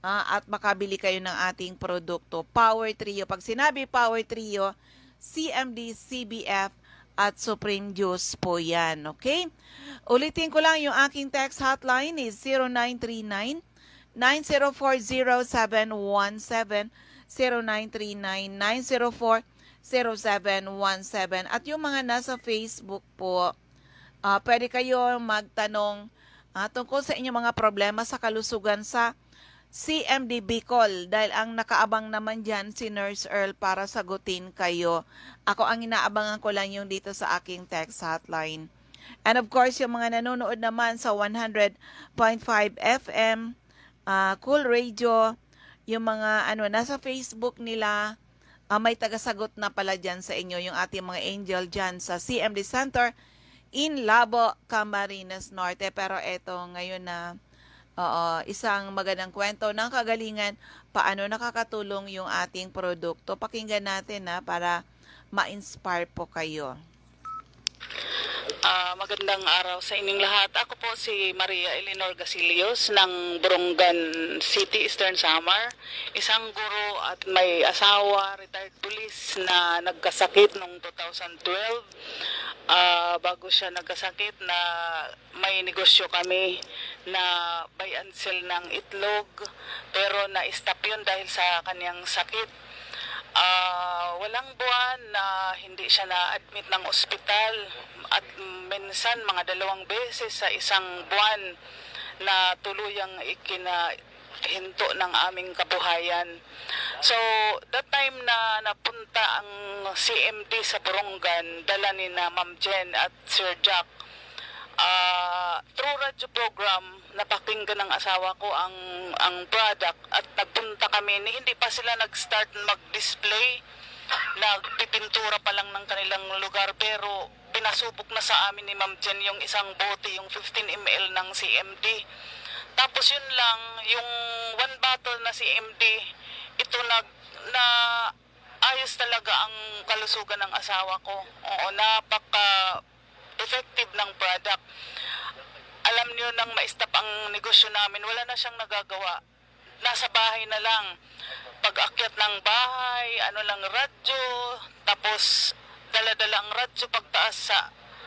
at makabili kayo ng ating produkto. Power Trio. Pag sinabi Power Trio, CMD, CBF, at Supreme Juice po yan. Okay? Ulitin ko lang yung aking text hotline is 0939-9040-717, 0939-904-0717. At yung mga nasa Facebook po, pwede kayo magtanong tungkol sa inyong mga problema sa kalusugan sa CMD Bicol dahil ang nakaabang naman dyan si Nurse Earl para sagutin kayo. Ako ang inaabangan ko lang yung dito sa aking text hotline. And of course, yung mga nanonood naman sa 100.5 FM, Cool Radio, yung mga nasa Facebook nila, may tagasagot na pala dyan sa inyo, yung ating mga angel dyan sa CMD Center in Labo, Camarines Norte. Pero eto ngayon na isang magandang kwento ng kagalingan, paano nakakatulong yung ating produkto. Pakinggan natin para ma-inspire po kayo. Magandang araw sa inyong lahat. Ako po si Maria Eleanor Gasilios ng Borongan City, Eastern Samar. Isang guro at may asawa, retired police na nagkasakit noong 2012. Bago siya nagkasakit na may negosyo kami na buy and sell ng itlog, pero na-stop yun dahil sa kanyang sakit. Walang buwan na hindi siya na-admit ng ospital at minsan mga 2 beses sa isang buwan na tuluyang ikinahinto ng aming kabuhayan. So, that time na napunta ang CMD sa Borongan, dala ni na Ma'am Jen at Sir Jack, through radio program, napakinggan ng asawa ko ang product at nagpunta kami. Hindi pa sila nag-start mag-display, nagpipintura pa lang ng kanilang lugar, pero pinasubok na sa amin ni Ma'am Jen yung isang bote, yung 15 ml ng CMD. Tapos yun lang, yung 1 bottle na CMD, ito na ayos talaga ang kalusugan ng asawa ko. Oo, napaka-effective ng product. Alam niyo, nang ma-stop ang negosyo namin, wala na siyang nagagawa. Nasa bahay na lang. Pag-akyat ng bahay, radyo, tapos dala-dala ang radyo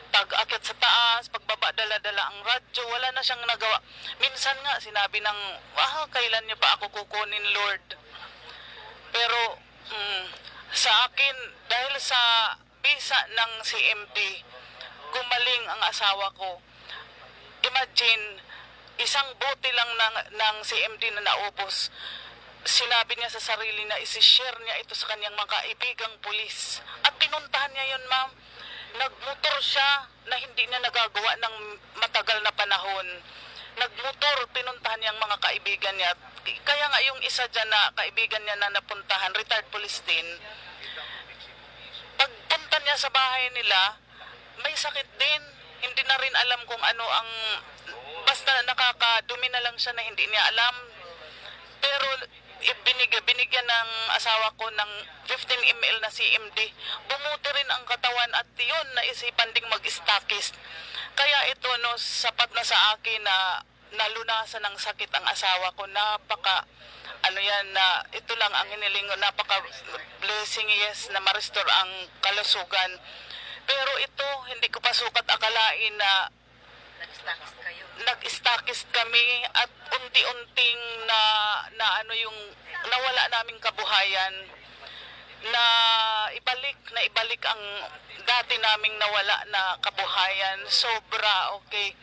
pag-akyat sa taas, pagbaba dala-dala ang radyo, wala na siyang nagawa. Minsan nga, sinabi ng, kailan niyo pa ako kukunin, Lord? Pero sa akin, dahil sa visa ng CMD, gumaling ang asawa ko. Imagine, isang bote lang ng CMD na naubos. Sinabi niya sa sarili na isi-share niya ito sa kanyang mga kaibigang pulis. At pinuntahan niya yun, ma'am. Nagmotor siya na hindi niya nagagawa ng matagal na panahon. Nagmotor, pinuntahan niya ang mga kaibigan niya. Kaya nga yung isa dyan na kaibigan niya na napuntahan, retired police din, pagpunta niya sa bahay nila, may sakit din. Hindi na rin alam kung ano ang, basta nakakadumi na lang siya na hindi niya alam. Pero binigyan ng asawa ko ng 15 ml na CMD. Bumuti rin ang katawan at yun, naisipan ding mag-Stockist. Kaya ito, sapat na sa akin na nalunasan ng sakit ang asawa ko. Na ito lang ang hiniling, napaka blessing, yes, na ma-restore ang kalusugan. Pero ito, hindi ko pa sukat akalain na nag-Stockist kami at unti-unting yung nawala naming kabuhayan, na ibalik ang dati naming nawala na kabuhayan. Sobra, okay.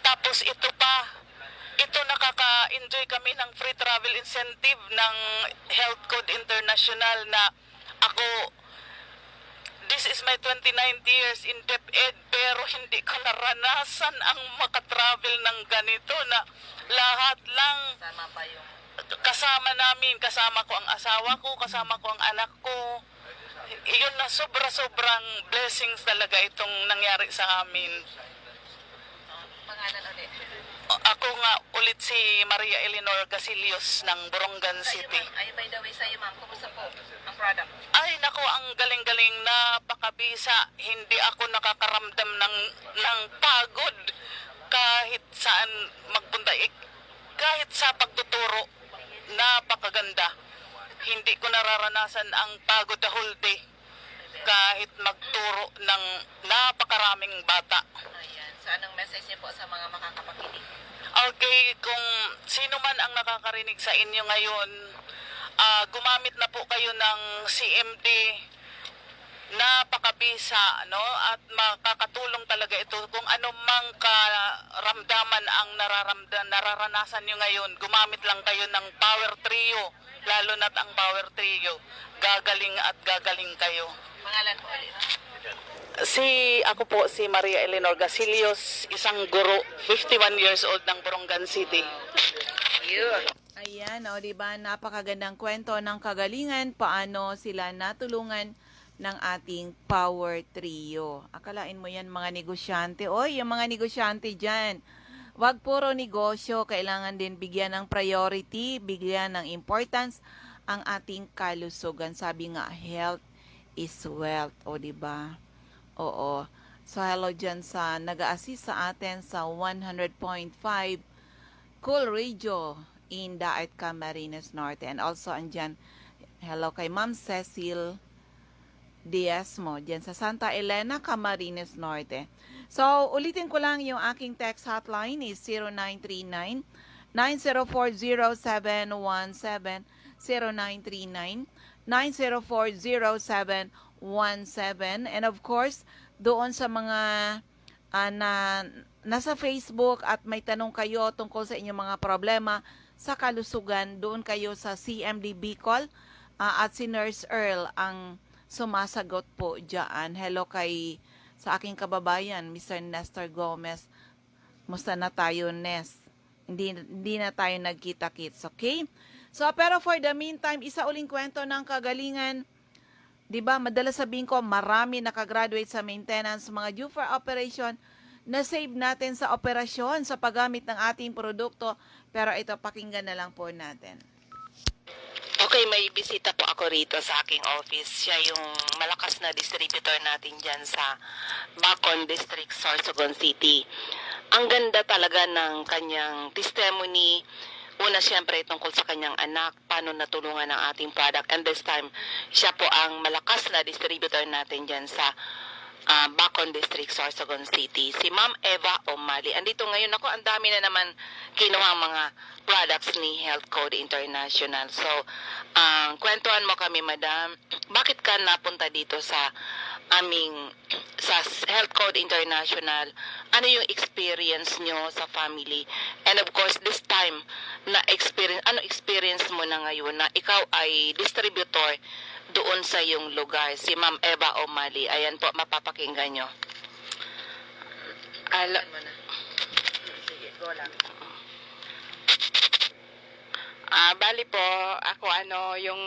Tapos ito nakaka-enjoy kami ng free travel incentive ng Health Code International na ako, this is my 29th years in DepEd, pero hindi ko naranasan ang makatravel ng ganito na lahat lang kasama namin, kasama ko ang asawa ko, kasama ko ang anak ko. Iyon na sobrang blessings talaga itong nangyari sa amin. Pangalan ulit. Ako nga ulit si Maria Eleanor Gasilios ng Borongan City. Ay, by the way, sa'yo ma'am, kumusta po ang product? Ay, nako, ang galing-galing, napakabisa. Hindi ako nakakaramdam ng pagod kahit saan magpunta. Kahit sa pagtuturo napakaganda. Hindi ko nararanasan ang pagod the whole day kahit magturo ng napakaraming bata. Ayan. So, anong message niyo po sa mga makakapakinig? Okay, kung sino man ang nakakarinig sa inyo ngayon, gumamit na po kayo ng CMD. Napakabisa, no? At makakatulong talaga ito. Kung ano mang karamdaman ang nararanasan nyo ngayon, gumamit lang kayo ng Power Trio. Lalo na't ang Power Trio. Gagaling at gagaling kayo. Pangalan po ulit. Ako po si Maria Eleanor Gasilios, isang guro, 51 years old ng Borongan City. Yun. Ayan, o diba, napakagandang kwento ng kagalingan, paano sila natulungan ng ating Power Trio. Akalain mo yan mga negosyante. Oy, yung mga negosyante dyan, wag puro negosyo, kailangan din bigyan ng priority, bigyan ng importance ang ating kalusugan. Sabi nga, health is wealth. O diba? Oo. So, hello dyan sa nag-a-assist sa atin sa 100.5 Cool Radio in Daet Camarines Norte. And also, andyan, hello kay Ma'am Cecil Diaz mo, dyan sa Santa Elena, Camarines Norte. So, ulitin ko lang yung aking text hotline is 0939-9040717, 0939-9040717, and of course, doon sa mga nasa Facebook at may tanong kayo tungkol sa inyong mga problema sa kalusugan, doon kayo sa CMD Bicol at si Nurse Earl ang sumasagot po dyan. Hello sa aking kababayan, Mr. Nestor Gomez. Musta na tayo, Nes? Hindi na tayo nagkita-kits, okay? So, pero for the meantime, isa uling kwento ng kagalingan. Diba, madalas sabihin ko, marami nakagraduate sa maintenance, mga due for operation, na-save natin sa operasyon sa paggamit ng ating produkto. Pero ito, pakinggan na lang po natin. Okay, may bisita po ako rito sa aking office. Siya yung malakas na distributor natin dyan sa Bacon District, Sorsogon City. Ang ganda talaga ng kanyang testimony. Una, siyempre, tungkol sa kanyang anak, paano natulungan ang ating product. And this time, siya po ang malakas na distributor natin dyan sa Bacon District, Sorsogon City. Si Ma'am Eva O'Malley. Andito ngayon ako, ang dami na naman kinuha mga products ni Health Code International. So, kwentuhan mo kami, Madam. Bakit ka napunta dito sa Health Code International? Ano yung experience nyo sa family? And of course, this time, ano experience mo na ngayon na ikaw ay distributor doon sa iyong lugar? Si Ma'am Eva O'Malley. Ayan po, mapapakinggan nyo. Sige, go lang. Bali po, ako yung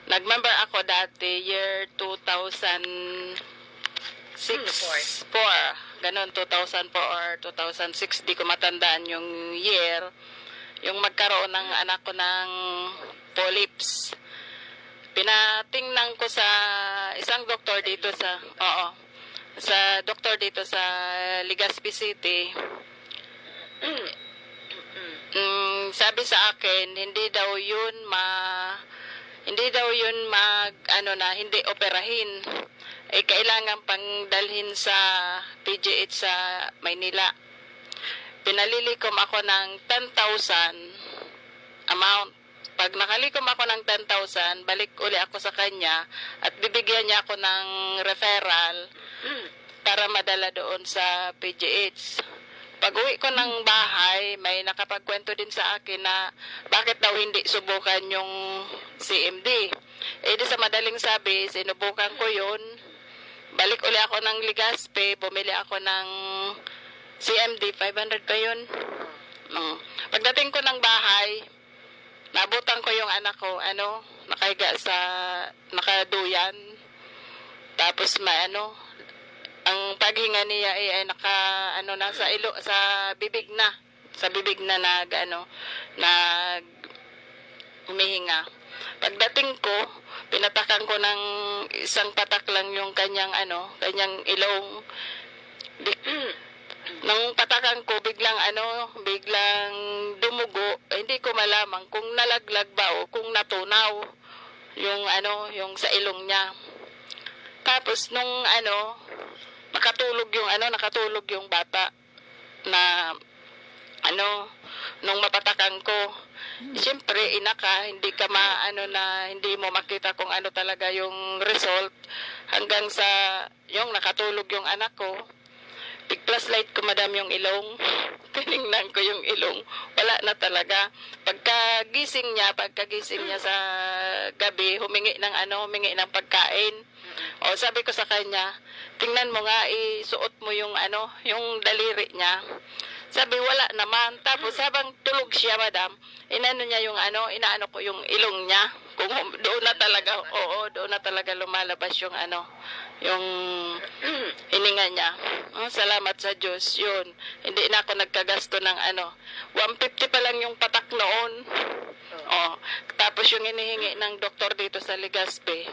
nag-member ako dati, year 2006, 4, ganun, 2004 or 2006, di ko matandaan yung year, yung magkaroon ng anak ko ng polyps. Pinatingnan ko sa isang doktor dito sa Legazpi City. Sabi sa akin, hindi daw yun hindi operahin. Kailangan pang dalhin sa PGH sa Maynila. Pinalilikom ako ng 10,000 amount. Pag nakalikom ako ng 10,000, balik uli ako sa kanya at bibigyan niya ako ng referral para madala doon sa PGH. Pag uwi ko ng bahay, may nakapagkwento din sa akin na bakit daw hindi subukan yung CMD. Di sa madaling sabi, sinubukan ko yun. Balik uli ako ng Legazpi, bumili ako ng CMD, 500 pa yun. Pagdating ko ng bahay, nabutan ko yung anak ko, nakahiga sa nakaduyan. Tapos ang paghinga niya ay sa bibig na humihinga. Pagdating ko, pinatakan ko ng isang patak lang yung kanyang ilong. Nang patakan ko, biglang dumugo. Hindi ko malaman kung nalaglag ba o kung natunaw yung sa ilong niya. Tapos nakatulog yung bata na nung mapatakan ko. Siyempre, hindi ka hindi mo makita kung ano talaga yung result hanggang sa yung nakatulog yung anak ko. Pig-flashlight ko, madam, yung ilong. Tiningnan ko yung ilong. Wala na talaga. Pagkagising niya sa gabi, humingi ng pagkain. O sabi ko sa kanya, tingnan mo nga, isuot mo yung daliri niya. Sabi, wala naman. Tapos habang tulog siya, madam, inaano ko yung ilong niya. Kung doon na talaga lumalabas yung yung hininga niya. Salamat sa Diyos, yun. Hindi na ako nagkagasto ng 150 pa lang yung patak noon. Tapos yung hinihingi ng doktor dito sa Legazpi,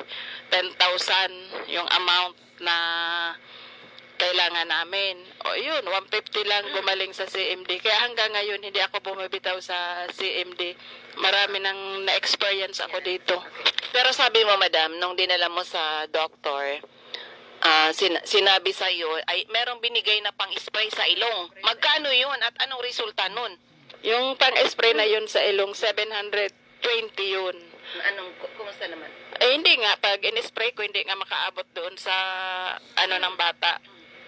10,000 yung amount na kailangan namin. Yun, 150 lang gumaling sa CMD. Kaya hanggang ngayon, hindi ako bumibitaw sa CMD. Marami nang na-experience ako dito. Pero sabi mo, madam, nung dinala mo sa doktor, sinabi sa iyo ay merong binigay na pang-spray sa ilong. Magkano 'yun at anong resulta nun? Yung pang-spray na yun sa ilong, 720 yun. Kumusta naman? Hindi nga, pag in-spray ko, hindi nga makaabot doon sa ng bata.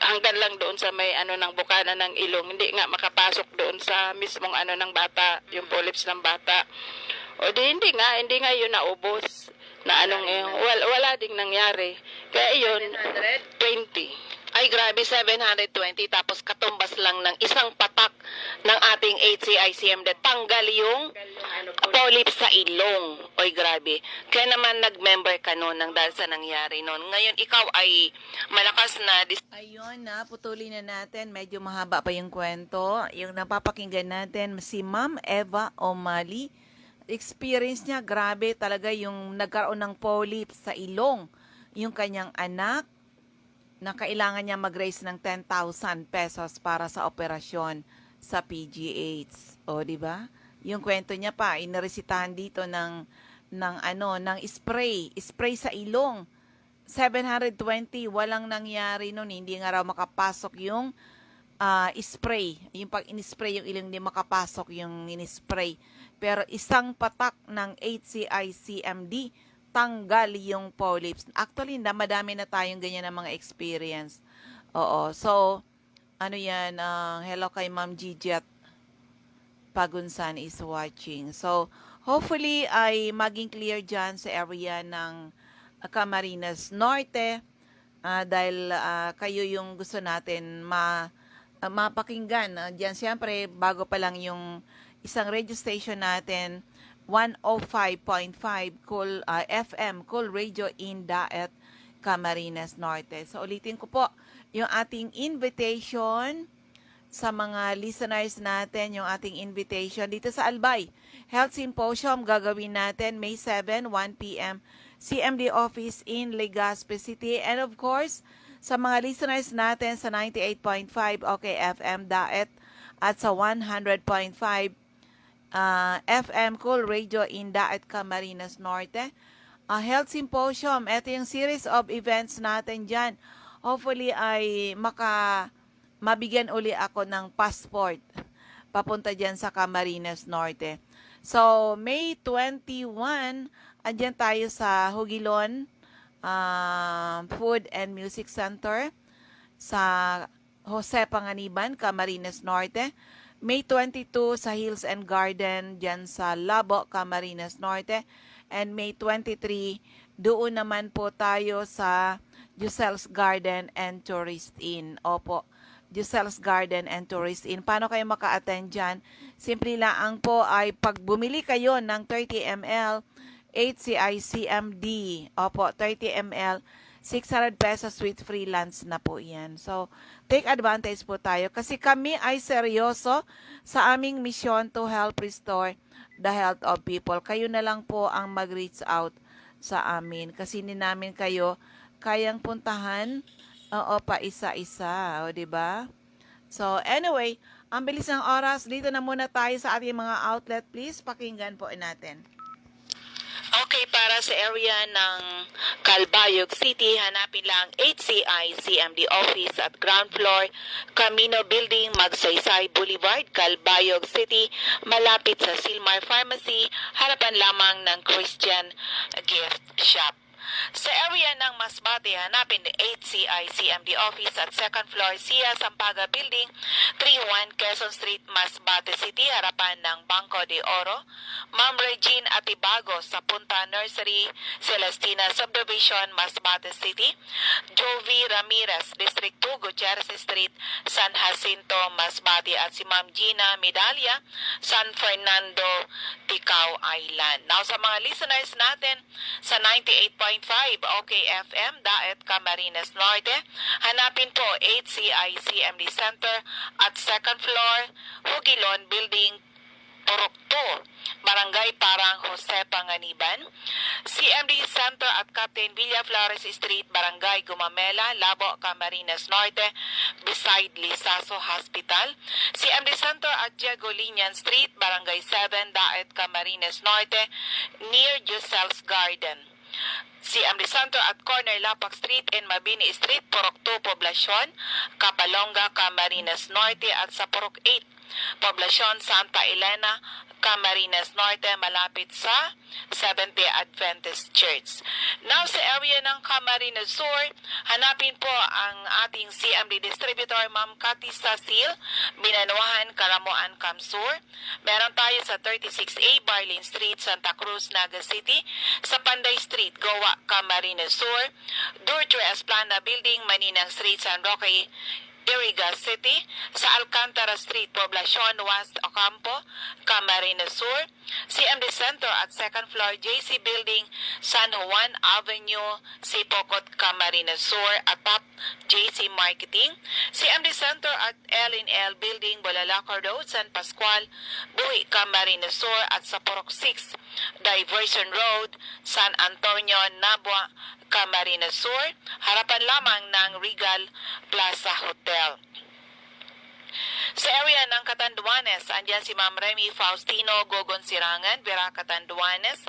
Hanggang lang doon sa may ng bukana ng ilong, hindi nga makapasok doon sa mismong ng bata, yung polyps ng bata. Hindi nga yun naubos. Wala ding nangyari. Kaya yun, 20. Ay, grabe, 720 tapos katumbas lang ng isang patak ng ating HCI-CMD. Tanggal yung polyps sa ilong. Oy, grabe. Kaya naman nag-member ka noon dahil sa nangyari noon. Ngayon, ikaw ay malakas na... Ayun na, putulin na natin. Medyo mahaba pa yung kwento. Yung napapakinggan natin, si Ma'am Eva O'Malley. Experience niya, grabe talaga yung nagkaroon ng polyps sa ilong. Yung kanyang anak, na kailangan niya mag-raise ng 10,000 pesos para sa operasyon sa PGH. O, di ba? Yung kwento niya pa, inaresitahan dito ng spray sa ilong. 720, walang nangyari noon, hindi nga raw makapasok yung spray. Yung pag in-spray yung ilong, hindi makapasok yung in-spray. Pero isang patak ng HCI-CMD, tanggal yung polyps. Actually, madami na tayong ganyan na mga experience. Oo. So, yan, hello kay Ma'am Gigiat Pagunsan is watching. So, hopefully, ay maging clear dyan sa area ng Camarines Norte dahil kayo yung gusto natin mapakinggan. Diyan, siyempre, bago pa lang yung isang radio station natin, 105.5 FM Cool Radio in Daet, Camarines Norte. So ulitin ko po yung ating invitation sa mga listeners natin, yung ating invitation dito sa Albay Health Symposium gagawin natin May 7, 1 p.m. CMD office in Legazpi City, and of course sa mga listeners natin sa 98.5 FM Daet at sa 100.5 FM Cool Radio in Daet, Camarines Norte. Health Symposium, ito yung series of events natin dyan. Hopefully ay mabigyan uli ako ng passport papunta dyan sa Camarines Norte. So, May 21, andyan tayo sa Hugilon Food and Music Center sa Jose Panganiban, Camarines Norte. May 22 sa Hills and Garden dyan sa Labo, Camarines Norte. And May 23, doon naman po tayo sa Giselle's Garden and Tourist Inn. Opo, Giselle's Garden and Tourist Inn. Paano kayo maka-attend dyan? Simple lang po ay pag bumili kayo ng 30 ml HCI-CMD. Opo, 30 ml. 600 pesos with free lunch na po yan. So, take advantage po tayo kasi kami ay seryoso sa aming mission to help restore the health of people. Kayo na lang po ang mag-reach out sa amin kasi hindi namin kayo kayang puntahan pa isa-isa, o di ba? So anyway, ang bilis ng oras, dito na muna tayo sa ating mga outlet. Please, pakinggan po natin. Okay, para sa area ng Calbayog City, hanapin lang HCI-CMD office at ground floor, Camino Building, Magsaysay Boulevard, Calbayog City, malapit sa Silmar Pharmacy, harapan lamang ng Christian Gift Shop. Sa area ng Masbate, hanapin ang HCI-CMD office at second floor, Sia Sampaga Building, 31 Quezon Street, Masbate City, harapan ng Banco de Oro. Ma'am Regine Atibago sa Punta Nursery, Celestina Subdivision, Masbate City. Jovi Ramirez, District 2, Gutierrez Street, San Jacinto, Masbate, at si Ma'am Gina Medalia, San Fernando, Ticao Island. Now sa mga listeners natin sa 98.5 OKFM, Daet, Camarines Norte, hanapin po HCI-CMD Center at second floor, Hugilon Building, Purok 2, Barangay Parang Jose Panganiban. CMD Center at Captain Villa Flores Street, Barangay Gumamela, Labo, Camarines Norte, beside Lisaso Hospital. CMD Center at Diego Linian Street, Barangay 7, Daet, Camarines Norte, near Giselle's Garden. CMD Center at Corner Lapak Street and Mabini Street, Purok 2, Poblacion, Capalonga, Camarines Norte, at sa Purok 8, Poblacion, Santa Elena, Camarines Norte, malapit sa Seventh-day Adventist Church. Now, sa area ng Camarines Sur, hanapin po ang ating CMD distributor, Ma'am Cathy Sasil, Binanuahan, Karamuan, Kamsur. Meron tayo sa 36A, Barlin Street, Santa Cruz, Naga City, sa Panday Street, Goa, Camarines Sur, Durtre Esplana Building, Maninang Street, San Roque, Iriga City, sa Alcantara Street, Poblacion, West Ocampo, Camarines Sur, CMD Center at second floor, JC Building, San Juan Avenue, Sipocot, Camarines Sur, atap JC Marketing, CMD Center at L&L Building, Bulalacor Road, San Pascual, Buhi, Camarines Sur, at sa Purok 6, Diversion Road, San Antonio, Nabua, Camarines Sur, harapan lamang ng Regal Plaza Hotel. Sa area ng Catanduanes, andyan si Ma'am Remy Faustino Gogon Sirangan, Vera Catanduanes.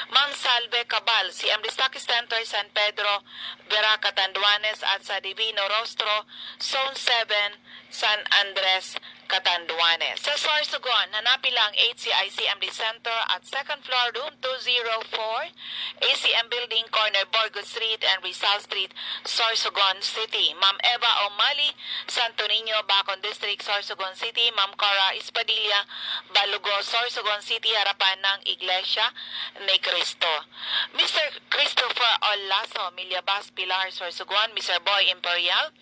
Ma'am Salve Cabal, CMD Stockist Center, San Pedro, Vera Catanduanes, at sa Divino Rostro, Zone 7, San Andres, Catanduanes. Sa Sorsogon, hanapin lang HCI-CMD Center at second floor, room 204, ACM Building, corner Borgo Street and Rizal Street, Sorsogon City. Ma'am Eva O'Malley, Santo Niño, Bacon District, Sorsogon City. Ma'am Cora Espadilla, Balugo, Sorsogon City, harapan ng Iglesia ni Cristo. Mr. Christopher Olaso, Milyabas, Pilar, Sorsogon. Mr. Boy Imperial,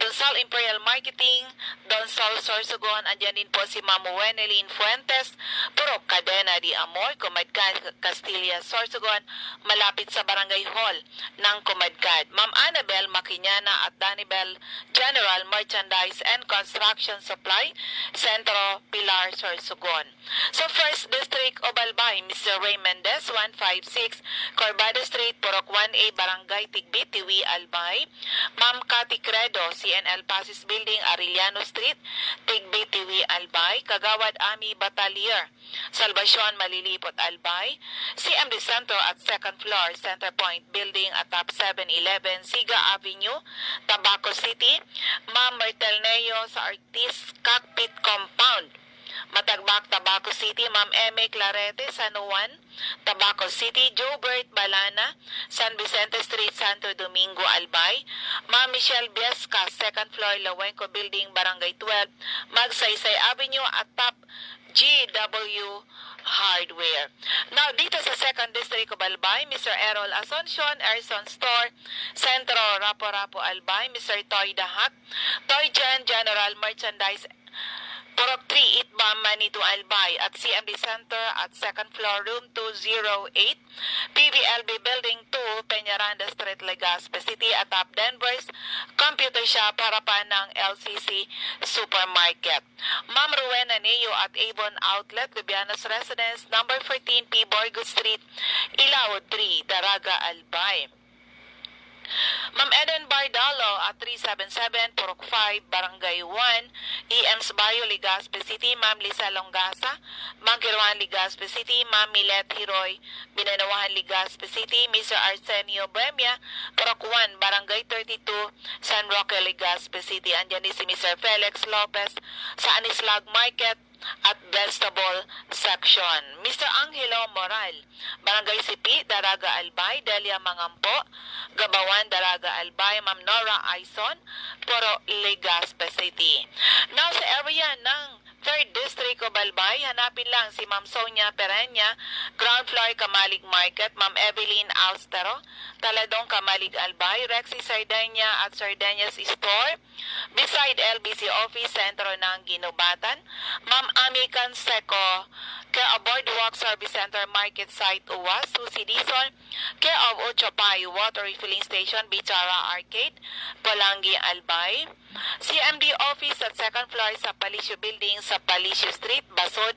Donsal Imperial Marketing, Donsal Sorsogon. Andyan din po si Ma'am Wenelin Fuentes, Purok Cadena di Amor, Comadcad, Castilla, Sorsogon, malapit sa Barangay Hall ng Comadcad. Ma'am Annabel Maquiñana at Danibel General Merchandise and Construction Supply, Centro Pilar, Sorsogon. So First District Obalbay, Mr. Ray Mendez, 156 Corbado Street, Purok 1A, Barangay Tigbit, Tiwi, Albay. Ma'am Cathy Credo, CNL Pasis Building, Arellano Street, Tigbit, Tiwi, Albay. Kagawad Ami Batalier, Salvacion, Malilipot, Albay. CMD Center at second floor, Center Point Building at top 711, Siga Avenue, Tabaco City. Ma'am Myrtle Neo sa Artist Cockpit Compound, Matagbak, Tabaco City. Ma'am Eme Clarete, San Juan, Tabaco City. Jobert Balana, San Vicente Street, Santo Domingo, Albay. Ma'am Michelle Biesca, second floor, Lawenco Building, Barangay 12, Magsaysay Avenue at top GW Hardware. Now, dito sa 2nd District of Albay, Mr. Errol Asuncion, Erson Store, Centro, Rapo-Rapo, Albay. Mr. Toy Dahak, Toy Gen General Merchandise, Purok 3, Itba, Manito, Albay, at CMD Center at second floor, room 208, PVLB Building 2, Peñaranda Street, Legazpi City, at top Denver's Computer Shop, harapan ng LCC Supermarket. Ma'am Rowena Neo at Avon Outlet, Lubianos Residence, number 14 P. Borgo Street, Ilao 3, Daraga, Albay. Ma'am Eden Bardalo at 377 Purok 5, Barangay 1, EM's Bayo, Legazpi City. Ma'am Lisa Longasa, Ma'am Kiruan, Legazpi City. Ma'am Milet Hiroy, Binanawahan, Legazpi City. Mr. Arsenio Bremia, Purok 1, Barangay 32, San Roque, Legazpi City. Andyan din si Mr. Felix Lopez sa Anislag Market at Vegetable Section. Mr. Angelo Moral, Barangay Sipi, Daraga Albay, Delia Mangampo, Gabawan, Daraga Albay. Ma'am Nora Aison, Puro Legazpi City. Now sa area ng 3rd District of Albay, hanapin lang si Ma'am Sonia Perenya, ground floor Kamalig Market. Ma'am Evelyn Austero, Taladong Kamalig Albay, Rexy Sardenia at Sardinas Store, beside LBC Office, sentro ng Ginubatan. Ma'am Ami Canseco, care of Boardwalk Service Center, Market Site Uwas, Susi Dizon, care of Ochopay Water Refilling Station, Bichara Arcade, Polangi, Albay. CMD Office at 2nd floor sa Palisyo Building sa Palisyo Street, Basod,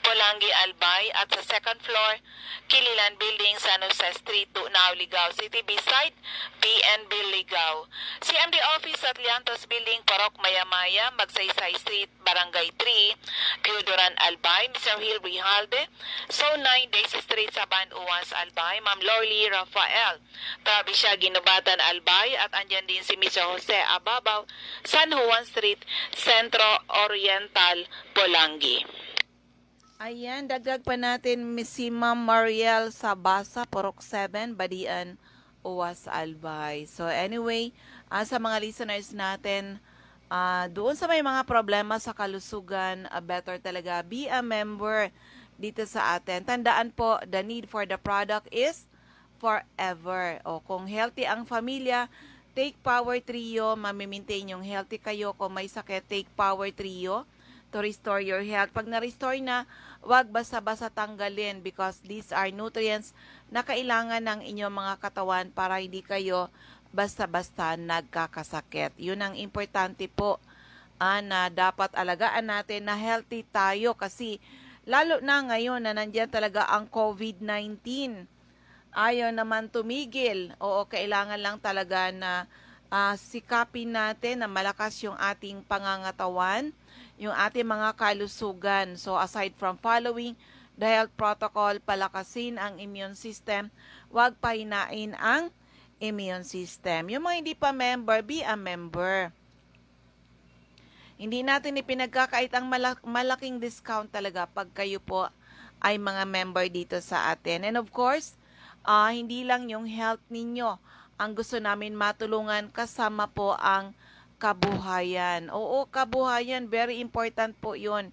Polangi, Albay. At sa 2nd floor, Kililan Building, San Jose Street, Tunao, Ligao City, beside PNB Ligao. CMD Office at Liantos Building, Parok, Mayamaya, Magsaysay Street, Barangay 3, Piuduran, Albay. Mr. Hilary Halde, Zone 9, Daisy Street, Saban, Uwas, Albay. Ma'am Lorly Rafael, Provincia, Ginubatan, Albay. At andyan din si Mr. Jose Ababaw, San Juan Street, Centro Oriental, Polangi. Ayan, dagdag pa natin si Ma'am Mariel Sabasa, Purok 7, Badian, Uwas, Albay. So anyway, sa mga listeners natin, doon sa may mga problema sa kalusugan, better talaga be a member dito sa atin. Tandaan po, the need for the product is forever. O kung healthy ang pamilya, take Power Trio, mamimaintain yung healthy kayo. Kung may sakit, take Power Trio to restore your health. Pag na-restore na, wag basta-basta tanggalin because these are nutrients na kailangan ng inyong mga katawan para hindi kayo basta-basta nagkakasakit. Yun ang importante po na dapat alagaan natin na healthy tayo kasi lalo na ngayon na nandiyan talaga ang COVID-19. Ayaw naman tumigil. Oo, kailangan lang talaga na sikapin natin na malakas yung ating pangangatawan, yung ating mga kalusugan. So aside from following the health protocol, palakasin ang immune system, huwag pahinain ang immune system. Yung mga hindi pa member, be a member. Hindi natin ipinagkakait ang malaking discount talaga pag kayo po ay mga member dito sa atin. And of course, hindi lang yung health ninyo ang gusto namin matulungan, kasama po ang kabuhayan. Oo, kabuhayan, very important po yun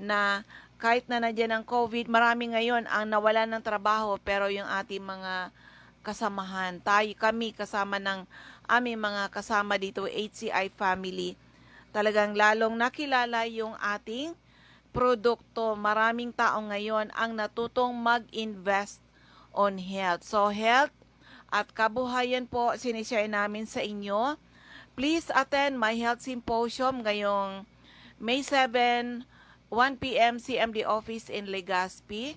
na kahit na nandiyan ang COVID, marami ngayon ang nawalan ng trabaho pero yung ating mga kasamahan, kami kasama ng aming mga kasama dito, HCI family, talagang lalong nakilala yung ating produkto. Maraming tao ngayon ang natutong mag-invest on health. So health at kabuhayan po sinishare namin sa inyo. Please attend my health symposium ngayong May 7, 1 p.m. CMD office in Legazpi.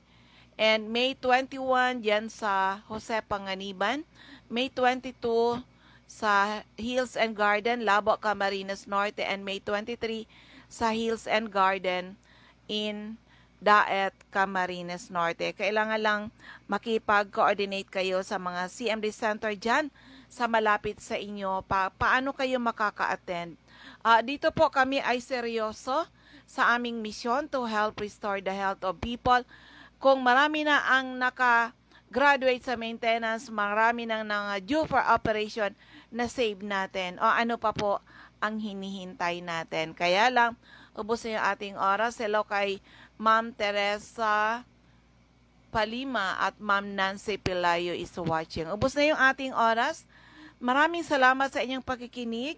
And May 21 dyan sa Jose Panganiban. May 22 sa Hills and Garden, Labo, Camarines Norte. And May 23 sa Hills and Garden in Daet, Camarines Norte. Kailangan lang makipag-coordinate kayo sa mga CMD center dyan sa malapit sa inyo. Paano kayo makaka-attend? Dito po kami ay seryoso sa aming misyon to help restore the health of people. Kung marami na ang naka-graduate sa maintenance, marami nang due for operation na save natin. O ano pa po ang hinihintay natin. Kaya lang, ubos na yung ating oras. Hello kay Ma'am Teresa Palima at Ma'am Nancy Pilayo is watching. Ubos na yung ating oras. Maraming salamat sa inyong pakikinig.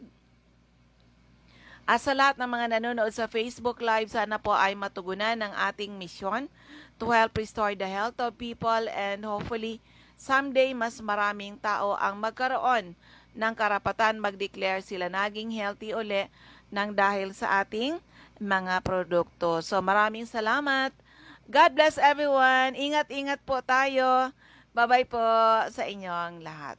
At sa lahat ng mga nanonood sa Facebook Live, sana po ay matugunan ng ating misyon to help restore the health of people and hopefully someday mas maraming tao ang magkaroon ng karapatan mag-declare sila naging healthy uli nang dahil sa ating mga produkto. So maraming salamat. God bless everyone. Ingat-ingat po tayo. Bye-bye po sa inyong lahat.